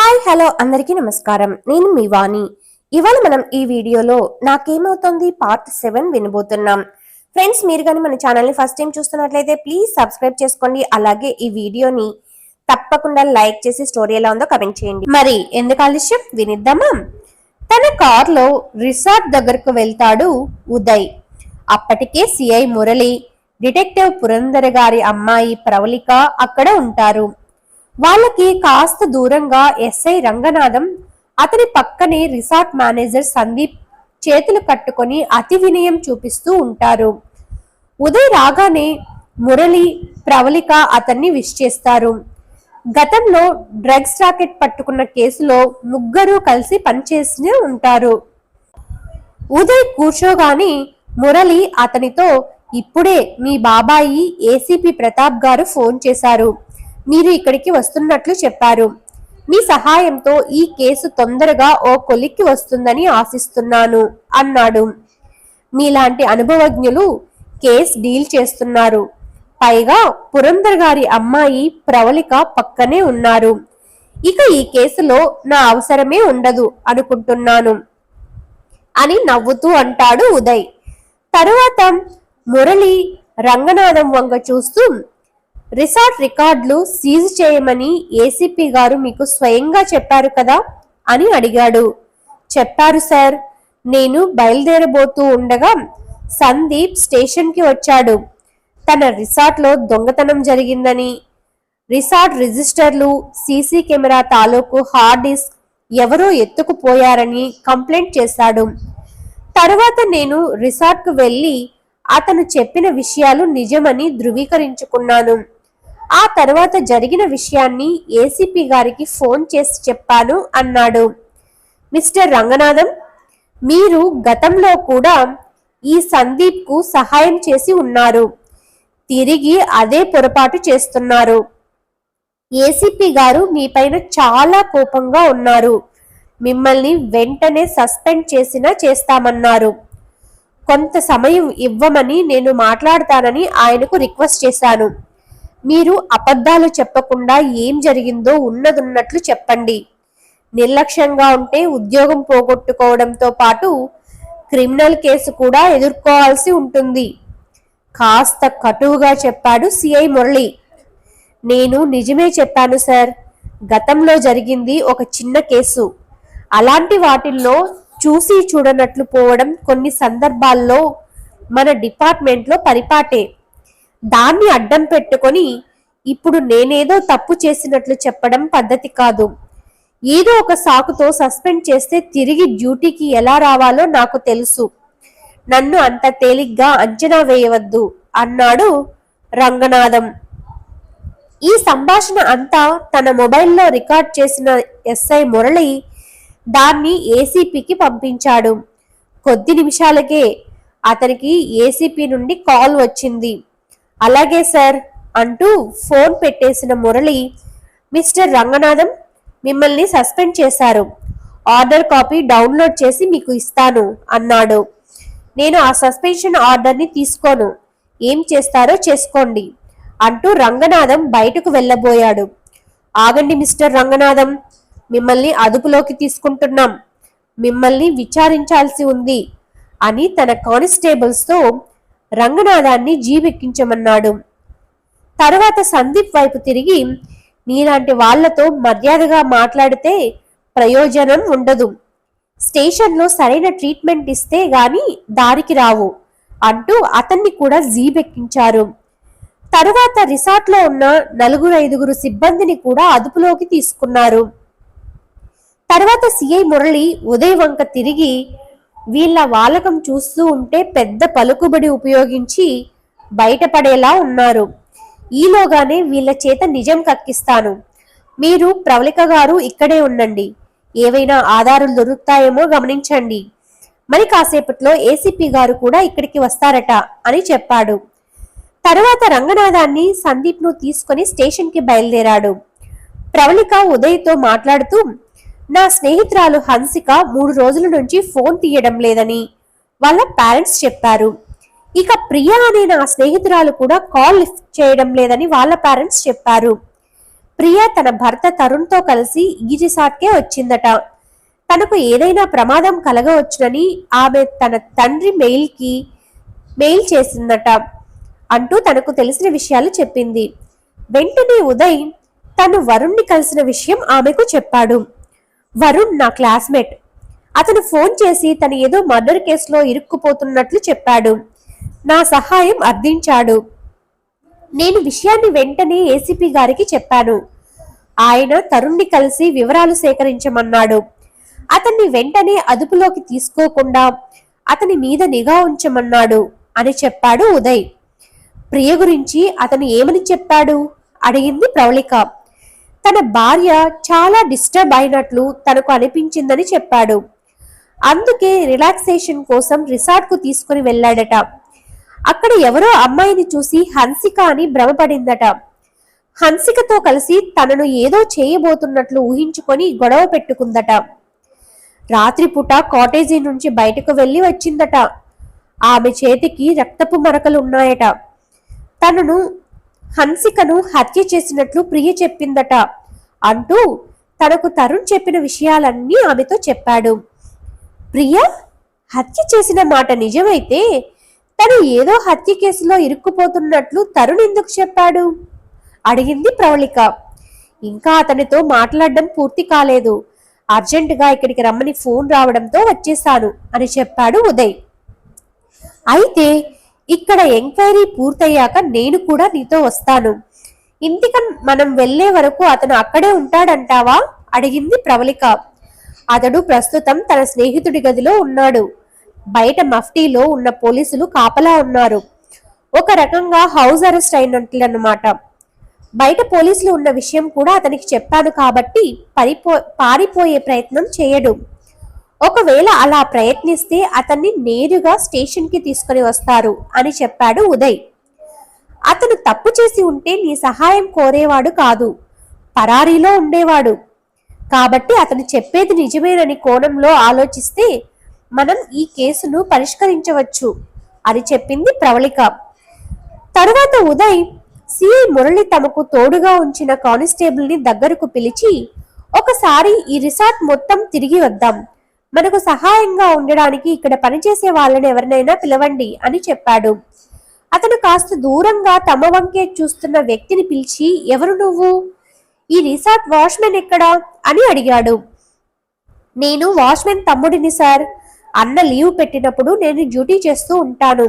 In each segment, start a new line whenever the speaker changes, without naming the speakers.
Hi hello అందరికీ నమస్కారం. నేను మీ వాణి. ఇవాళ మనం ఈ వీడియోలో నాకేమవుతుంది పార్ట్ 7 వినబోతున్నాం. ఫ్రెండ్స్, మీరు కానీ మన ఛానల్ని ఫస్ట్ టైం చూస్తున్నట్లయితే ప్లీజ్ సబ్స్క్రైబ్ చేసుకోండి. అలాగే ఈ వీడియోని తప్పకుండా లైక్ చేసి స్టోరీ ఎలా ఉందో కమెంట్ చేయండి. మరి ఎందుకు ఆలస్యం, వినిద్దామా? తన కార్లో రిసార్ట్ దగ్గరకు వెళ్తాడు ఉదయ్. అప్పటికే సిఐ మురళి, డిటెక్టివ్ పురందర గారి అమ్మాయి ప్రవళిక అక్కడ ఉంటారు. వాళ్ళకి కాస్త దూరంగా ఎస్ఐ రంగనాథం, అతని పక్కనే రిసార్ట్ మేనేజర్ సందీప్ చేతులు కట్టుకొని అతి వినయం చూపిస్తూ ఉంటారు. ఉదయ్ రాగానే మురళి, ప్రవళిక అతన్ని విష్ చేస్తారు. గతంలో డ్రగ్స్ రాకెట్ పట్టుకున్న కేసులో ముగ్గురు కలిసి పనిచేసి ఉంటారు. ఉదయ్ కూర్చోగానే మురళి అతనితో, ఇప్పుడే మీ బాబాయి ఏసీపీ ప్రతాప్ గారు ఫోన్ చేశారు. మీరు ఇక్కడికి వస్తున్నట్లు చెప్పారు. మీ సహాయంతో ఈ కేసు తొందరగా ఓ కొలిక్కి వస్తుందని ఆశిస్తున్నాను అన్నాడు. మీలాంటి అనుభవజ్ఞులు కేసు డీల్ చేస్తున్నారు. పైగా పురందర్ గారి అమ్మాయి ప్రవళిక పక్కనే ఉన్నారు. ఇక ఈ కేసులో నా అవసరమే ఉండదు అనుకుంటున్నాను అని నవ్వుతూ అంటాడు ఉదయ్. తరువాత మురళి రంగనాథం వంగ చూస్తూ, రిసార్ట్ రికార్డులు సీజ్ చేయమని ఏసీపీ గారు మీకు స్వయంగా చెప్పారు కదా అని అడిగాడు. చెప్పారు సార్. నేను బయలుదేరబోతూ ఉండగా సందీప్ స్టేషన్కి వచ్చాడు. తన రిసార్ట్లో దొంగతనం జరిగిందని, రిసార్ట్ రిజిస్టర్లు, సీసీ కెమెరా తాలూకు హార్డ్ డిస్క్ ఎవరో ఎత్తుకుపోయారని కంప్లైంట్ చేశాడు. తరువాత నేను రిసార్ట్కు వెళ్ళి అతను చెప్పిన విషయాలు నిజమని ధృవీకరించుకున్నాను. ఆ తర్వాత జరిగిన విషయాన్ని ఏసీపీ గారికి ఫోన్ చేసి చెప్పాను అన్నాడు. మిస్టర్ రంగనాథం, మీరు గతంలో కూడా ఈ సందీప్ కు సహాయం చేసి ఉన్నారు. తిరిగి అదే పొరపాటు చేస్తున్నారు. ఏసీపీ గారు మీపైన చాలా కోపంగా ఉన్నారు. మిమ్మల్ని వెంటనే సస్పెండ్ చేస్తామన్నారు. కొంత సమయం ఇవ్వమని నేను మాట్లాడతానని ఆయనకు రిక్వెస్ట్ చేశాను. మీరు అబద్ధాలు చెప్పకుండా ఏం జరిగిందో ఉన్నదున్నట్లు చెప్పండి. నిర్లక్ష్యంగా ఉంటే ఉద్యోగం పోగొట్టుకోవడంతో పాటు క్రిమినల్ కేసు కూడా ఎదుర్కోవాల్సి ఉంటుంది. కాస్త కటువుగా చెప్పాడు సిఐ మురళి. నేను నిజమే చెప్పాను సార్. గతంలో జరిగింది ఒక చిన్న కేసు. అలాంటి వాటిల్లో చూసి చూడనట్లు పోవడం కొన్ని సందర్భాల్లో మన డిపార్ట్మెంట్లో పరిపాటే. దాన్ని అడ్డం పెట్టుకొని ఇప్పుడు నేనేదో తప్పు చేసినట్లు చెప్పడం పద్ధతి కాదు. ఏదో ఒక సాకుతో సస్పెండ్ చేస్తే తిరిగి డ్యూటీకి ఎలా రావాలో నాకు తెలుసు. నన్ను అంత తేలిగ్గా అంచనా వేయవద్దు అన్నాడు రంగనాథం. ఈ సంభాషణ అంతా తన మొబైల్లో రికార్డ్ చేసిన ఎస్ఐ మురళి దాన్ని ఏసీపీకి పంపించాడు. కొద్ది నిమిషాలకే అతనికి ఏసీపీ నుండి కాల్ వచ్చింది. అలాగే సార్ అంటూ ఫోన్ పెట్టేసిన మురళి, మిస్టర్ రంగనాథం, మిమ్మల్ని సస్పెండ్ చేశారు. ఆర్డర్ కాపీ డౌన్లోడ్ చేసి మీకు ఇస్తాను అన్నాడు. నేను ఆ సస్పెన్షన్ ఆర్డర్ని తీసుకోను. ఏం చేస్తారో చేసుకోండి అంటూ రంగనాథం బయటకు వెళ్ళబోయాడు. ఆగండి మిస్టర్ రంగనాథం, మిమ్మల్ని అదుపులోకి తీసుకుంటున్నాం. మిమ్మల్ని విచారించాల్సి ఉంది అని తన కానిస్టేబుల్స్తో రంగనాథాన్ని జీవెక్కించమన్నాడు. తర్వాత సందీప్ వైపు తిరిగి, నీలాంటి వాళ్లతో మర్యాదగా మాట్లాడితే ప్రయోజనం ఉండదు. స్టేషన్లో సరైన ట్రీట్మెంట్ ఇస్తే గాని దారికి రావు అంటూ అతన్ని కూడా జీబెక్కించారు. తరువాత రిసార్ట్లో ఉన్న 4-5 సిబ్బందిని కూడా అదుపులోకి తీసుకున్నారు. తర్వాత సిఐ మురళి ఉదయ్ వంక తిరిగి, వీళ్ళ వాలకం చూస్తూ ఉంటే పెద్ద పలుకుబడి ఉపయోగించి బయటపడేలా ఉన్నారు. ఈలోగానే వీళ్ళ చేత నిజం కక్కిస్తాను. మీరు ప్రవళిక గారు ఇక్కడే ఉండండి. ఏవైనా ఆధారాలు దొరుకుతాయేమో గమనించండి. మరి కాసేపట్లో ఏసీపీ గారు కూడా ఇక్కడికి వస్తారట అని చెప్పాడు. తరువాత రంగనాథాన్ని, సందీప్ను తీసుకుని స్టేషన్కి బయలుదేరాడు. ప్రవళిక ఉదయ్తో మాట్లాడుతూ, నా స్నేహితురాలు హన్సిక 3 రోజుల నుంచి ఫోన్ తీయడం లేదని వాళ్ళ పేరెంట్స్ చెప్పారు. ఇక ప్రియా అనే నా స్నేహితురాలు కూడా కాల్ లిఫ్ట్ చేయడం లేదని వాళ్ళ పేరెంట్స్ చెప్పారు. ప్రియ తన భర్త తరుణ్తో కలిసి ఈ రిసార్ట్కే వచ్చిందట. తనకు ఏదైనా ప్రమాదం కలగవచ్చునని ఆమె తన తండ్రి మెయిల్ చేసిందట అంటూ తనకు తెలిసిన విషయాలు చెప్పింది. వెంటనే ఉదయ్ తను వరుణ్ణి కలిసిన విషయం ఆమెకు చెప్పాడు. వరుణ్ నా క్లాస్మేట్. అతను ఫోన్ చేసి తను ఏదో మర్డర్ కేసులో ఇరుక్కుపోతున్నట్లు చెప్పాడు. నా సహాయం అర్థించాడు. నేను విషయాన్ని వెంటనే ఏసీపీ గారికి చెప్పాను. ఆయన తరుణ్ణి కలిసి వివరాలు సేకరించమన్నాడు. అతన్ని వెంటనే అదుపులోకి తీసుకోకుండా అతని మీద నిఘా ఉంచమన్నాడు అని చెప్పాడు ఉదయ్. ప్రియ గురించి అతను ఏమని చెప్పాడు అడిగింది ప్రవళిక. తన భార్య చాలా డిస్టర్బ్ అయినట్లు తనకు అనిపించిందని చెప్పాడు. అందుకే రిలాక్సేషన్ కోసం రిసార్ట్ కు తీసుకుని వెళ్ళాడట. అక్కడ ఎవరో అమ్మాయిని చూసి హన్సిక అని భ్రమపడిందట. హన్సికతో కలిసి తనను ఏదో చేయబోతున్నట్లు ఊహించుకొని గొడవ పెట్టుకుందట. రాత్రిపూట కాటేజీ నుంచి బయటకు వెళ్లి వచ్చిందట. ఆమె చేతికి రక్తపు మరకలు ఉన్నాయట. తనను హన్సికను హత్య చేసినట్లు ప్రియ చెప్పిందట అంటూ తనకు తరుణ్ చెప్పిన విషయాలన్నీ ఆమెతో చెప్పాడు. ప్రియ హత్య చేసిన మాట నిజమైతే తను ఏదో హత్య కేసులో ఇరుక్కుపోతున్నట్లు తరుణ్ ఎందుకు చెప్పాడు అడిగింది ప్రవళిక. ఇంకా అతనితో మాట్లాడడం పూర్తి కాలేదు. అర్జెంటుగా ఇక్కడికి రమ్మని ఫోన్ రావడంతో వచ్చేశాను అని చెప్పాడు ఉదయ్. అయితే ఇక్కడ ఎంక్వైరీ పూర్తయ్యాక నేను కూడా నీతో వస్తాను. ఇంటికి మనం వెళ్లే వరకు అతను అక్కడే ఉంటాడంటావా అడిగింది ప్రవళిక. అతడు ప్రస్తుతం తన స్నేహితుడి గదిలో ఉన్నాడు. బయట మఫ్టీలో ఉన్న పోలీసులు కాపలా ఉన్నారు. ఒక రకంగా హౌస్ అరెస్ట్ అయినట్లన్నమాట. బయట పోలీసులు ఉన్న విషయం కూడా అతనికి చెప్పాను కాబట్టి పారిపోయే ప్రయత్నం చేయడు. ఒకవేళ అలా ప్రయత్నిస్తే అతన్ని నేరుగా స్టేషన్ కి తీసుకుని వస్తారు అని చెప్పాడు ఉదయ్. అతను తప్పు చేసి ఉంటే నీ సహాయం కోరేవాడు కాదు, పరారీలో ఉండేవాడు. కాబట్టి అతను చెప్పేది నిజమేనని కోణంలో ఆలోచిస్తే మనం ఈ కేసును పరిష్కరించవచ్చు అని చెప్పింది ప్రవళిక. తరువాత ఉదయ్ సిఐ మురళి తమకు తోడుగా ఉంచిన కానిస్టేబుల్ ని దగ్గరకు పిలిచి, ఒకసారి ఈ రిసార్ట్ మొత్తం తిరిగి వద్దాం. మనకు సహాయంగా ఉండడానికి ఇక్కడ పనిచేసే వాళ్ళని ఎవరినైనా పిలవండి అని చెప్పాడు. అతను కాస్త దూరంగా తమ వంకే చూస్తున్న వ్యక్తిని పిలిచి, ఎవరు నువ్వు? ఈ రిసార్ట్ వాచ్మెన్ ఎక్కడా అని అడిగాడు. నేను వాచ్మెన్ తమ్ముడిని సార్. అన్న లీవ్ పెట్టినప్పుడు నేను డ్యూటీ చేస్తూ ఉంటాను.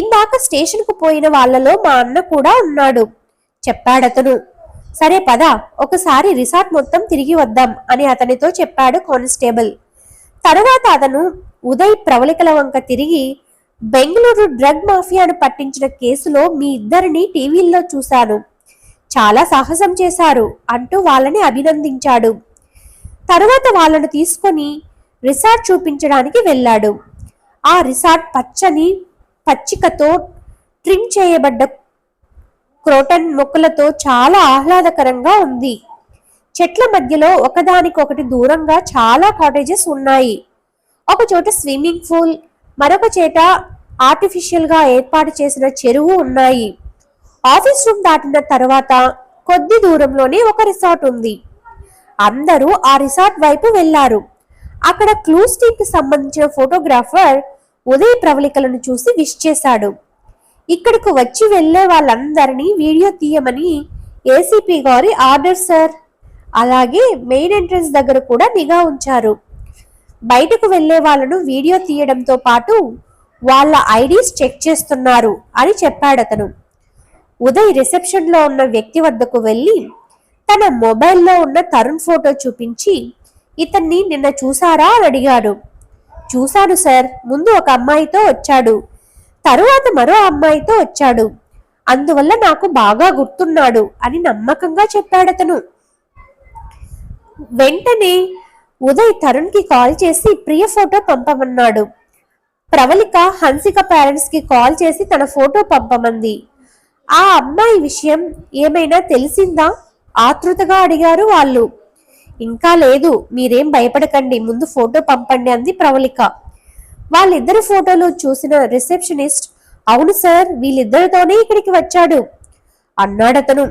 ఇందాక స్టేషన్ కు పోయిన వాళ్లలో మా అన్న కూడా ఉన్నాడు చెప్పాడతను. సరే పద, ఒకసారి రిసార్ట్ మొత్తం తిరిగి వద్దాం అని అతనితో చెప్పాడు కానిస్టేబుల్. తరువాత అతను ఉదయ్ ప్రవళికల వంక తిరిగి, బెంగళూరు డ్రగ్ మాఫియాను పట్టించిన కేసులో మీ ఇద్దరిని టీవీల్లో చూశాను. చాలా సాహసం చేశారు అంటూ వాళ్ళని అభినందించాడు. తరువాత వాళ్ళను తీసుకొని రిసార్ట్ చూపించడానికి వెళ్ళాడు. ఆ రిసార్ట్ పచ్చికతో ట్రిమ్ చేయబడ్డ క్రోటన్ మొక్కలతో చాలా ఆహ్లాదకరంగా ఉంది. చెట్ల మధ్యలో ఒకదానికొకటి దూరంగా చాలా కాటేజెస్ ఉన్నాయి. ఒక చోట స్విమ్మింగ్ పూల్, మరొక చేట ఆర్టిఫిషియల్ గా ఏర్పాటు చేసిన చెరువు ఉన్నాయి. ఆఫీస్ రూమ్ దాటిన తర్వాత కొద్ది దూరంలోనే ఒక రిసార్ట్ ఉంది. అందరూ ఆ రిసార్ట్ వైపు వెళ్లారు. అక్కడ క్లూస్ టీమ్ కి సంబంధించిన ఫోటోగ్రాఫర్ ఉదయ్ ప్రవళికలను చూసి విష్ చేశాడు. ఇక్కడకు వచ్చి వెళ్లే వాళ్ళందరినీ వీడియో తీయమని ఏసీపీ గారి ఆర్డర్ సార్. అలాగే మెయిన్ ఎంట్రన్స్ దగ్గర కూడా నిఘా ఉంచారు. బయటకు వెళ్లే వాళ్ళను వీడియో తీయడంతో పాటు వాళ్ళ ఐడీస్ చెక్ చేస్తున్నారు అని చెప్పాడతను. ఉదయ్ రిసెప్షన్ లో ఉన్న వ్యక్తి వద్దకు వెళ్లి తన మొబైల్లో ఉన్న తరుణ్ ఫోటో చూపించి, ఇతన్ని నిన్న చూసారా అని అడిగాడు. చూశాను సార్. ముందు ఒక అమ్మాయితో వచ్చాడు, తరువాత మరో అమ్మాయితో వచ్చాడు. అందువల్ల నాకు బాగా గుర్తున్నాడు అని నమ్మకంగా చెప్పాడతను. వెంటనే ఉదయ్ తరుణ్ కి కాల్ చేసి ప్రియ ఫోటో పంపమన్నాడు. ప్రవళిక హన్సిక పేరెంట్స్ కి కాల్ చేసి తన ఫోటో పంపమంది. ఆ అమ్మాయి విషయం ఏమైనా తెలిసిందా ఆతృతగా అడిగారు వాళ్ళు. ఇంకా లేదు, మీరేం భయపడకండి, ముందు ఫోటో పంపండి అంది ప్రవళిక. వాళ్ళిద్దరి ఫోటోలు చూసిన రిసెప్షనిస్ట్, అవును సార్, వీళ్ళిద్దరితోనే ఇక్కడికి వచ్చాడు అన్నాడతను.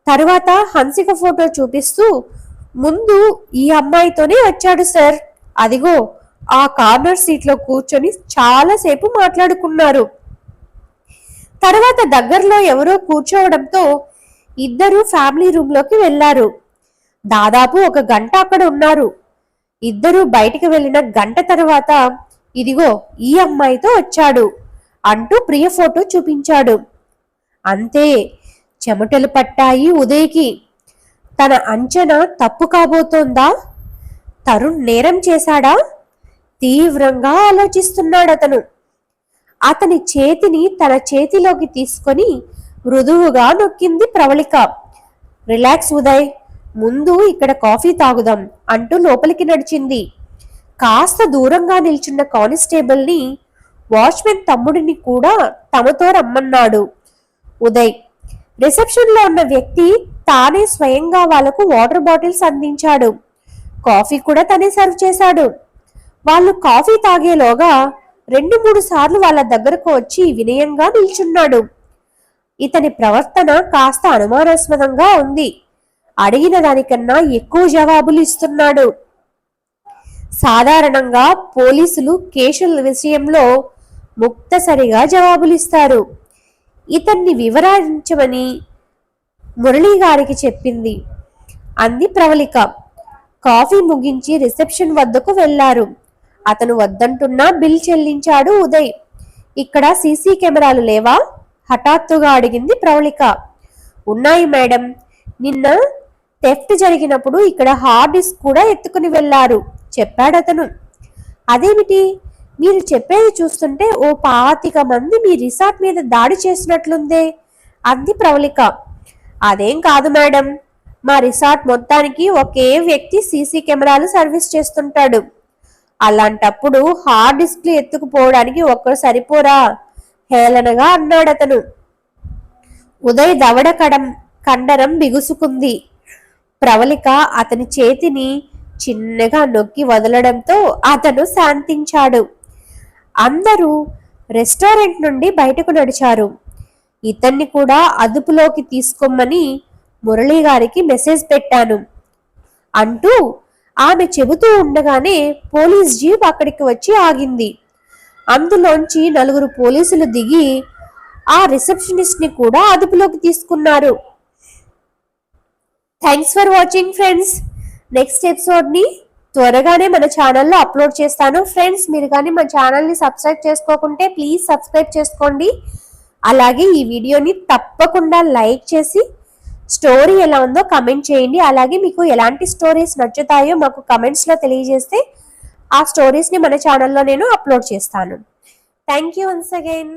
తరువాత హన్సిక ఫోటో చూపిస్తూ, ముందు ఈ అమ్మాయితోనే వచ్చాడు సార్, అదిగో ఆ కార్నర్ సీట్లో కూర్చొని చాలాసేపు మాట్లాడుకున్నారు. తర్వాత దగ్గరలో ఎవరో కూర్చోవడంతో ఇద్దరు ఫ్యామిలీ రూమ్ లోకి వెళ్లారు. దాదాపు 1 గంట అక్కడ ఉన్నారు. ఇద్దరు బయటికి వెళ్ళిన గంట తర్వాత ఇదిగో ఈ అమ్మాయితో వచ్చాడు అంటూ ప్రియ ఫోటో చూపించాడు. అంతే, చెమటలు పట్టాయి ఉదయ్కి. తన అంచనా తప్పు కాబోతోందా? తరుణ్ నేరం చేశాడా? తీవ్రంగా ఆలోచిస్తున్నాడతను. అతని చేతిని తన చేతిలోకి తీసుకొని మృదువుగా నొక్కింది ప్రవళిక. రిలాక్స్ ఉదయ్, ముందు ఇక్కడ కాఫీ తాగుదాం అంటూ లోపలికి నడిచింది. కాస్త దూరంగా నిల్చున్న కానిస్టేబుల్ని, వాచ్మెన్ తమ్ముడిని కూడా తమతో రమ్మన్నాడు ఉదయ్. రిసెప్షన్ లో ఉన్న వ్యక్తి తానే స్వయంగా వాళ్లకు వాటర్ బాటిల్స్ అందించాడు. కాఫీ కూడా తనే సర్వ్ చేశాడు. వాళ్ళు కాఫీ తాగేలోగా 2-3 సార్లు వాళ్ళ దగ్గరకు వచ్చి వినయంగా నిల్చున్నాడు. ఇతని ప్రవర్తన కాస్త అనుమానాస్పదంగా ఉంది. అడిగిన దానికన్నా ఎక్కువ జవాబులు ఇస్తున్నాడు. సాధారణంగా పోలీసులు కేసుల విషయంలో ముక్తసరిగా జవాబులిస్తారు. ఇతన్ని వివరించమని మురళి గారికి చెప్పింది అంది ప్రవళిక. కాఫీ ముగించి రిసెప్షన్ వద్దకు వెళ్లారు. అతను వద్దంటున్నా బిల్ చెల్లించాడు ఉదయ్. ఇక్కడ సీసీ కెమెరాలు లేవా? హఠాత్తుగా అడిగింది ప్రవళిక. ఉన్నాయి మేడం, నిన్న థెఫ్ట్ జరిగినప్పుడు ఇక్కడ హార్డ్ డిస్క్ కూడా ఎత్తుకుని వెళ్లారు చెప్పాడతను. అదేమిటి, మీరు చెప్పేది చూస్తుంటే ఓ 25 మంది మీ రిసార్ట్ మీద దాడి చేసినట్లుందే అంది ప్రవళిక. అదేం కాదు మేడం, మా రిసార్ట్ మొత్తానికి ఒకే వ్యక్తి సీసీ కెమెరాలు సర్వీస్ చేస్తుంటాడు. అలాంటప్పుడు హార్డ్ డిస్క్లు ఎత్తుకుపోవడానికి ఒక్కరు సరిపోరా? హేళనగా అన్నాడతను. ఉదయ్ దవడ కండరం బిగుసుకుంది. ప్రవళిక అతని చేతిని చిన్నగా నొక్కి వదలడంతో అతను శాంతించాడు. అందరూ రెస్టారెంట్ నుండి బయటకు నడిచారు. ఇతన్ని కూడా అదుపులోకి తీసుకోమని మురళి గారికి మెసేజ్ పెట్టాను అంటూ ఆమె చెబుతూ ఉండగానే పోలీస్ జీప్ అక్కడికి వచ్చి ఆగింది. అందులోంచి 4 పోలీసులు దిగి ఆ రిసెప్షనిస్ట్ ని కూడా అదుపులోకి తీసుకున్నారు. Thanks for watching friends. Next episode ని త్వరగానే మన ఛానల్లో అప్లోడ్ చేస్తాను. ఫ్రెండ్స్, మీరు కానీ మన ఛానల్ని సబ్స్క్రైబ్ చేసుకోకుంటే ప్లీజ్ సబ్స్క్రైబ్ చేసుకోండి. అలాగే ఈ వీడియోని తప్పకుండా లైక్ చేసి స్టోరీ ఎలా ఉందో కమెంట్ చేయండి. అలాగే మీకు ఎలాంటి స్టోరీస్ నచ్చుతాయో మాకు కమెంట్స్లో తెలియజేస్తే ఆ స్టోరీస్ని మన ఛానల్లో నేను అప్లోడ్ చేస్తాను. Thank you once again.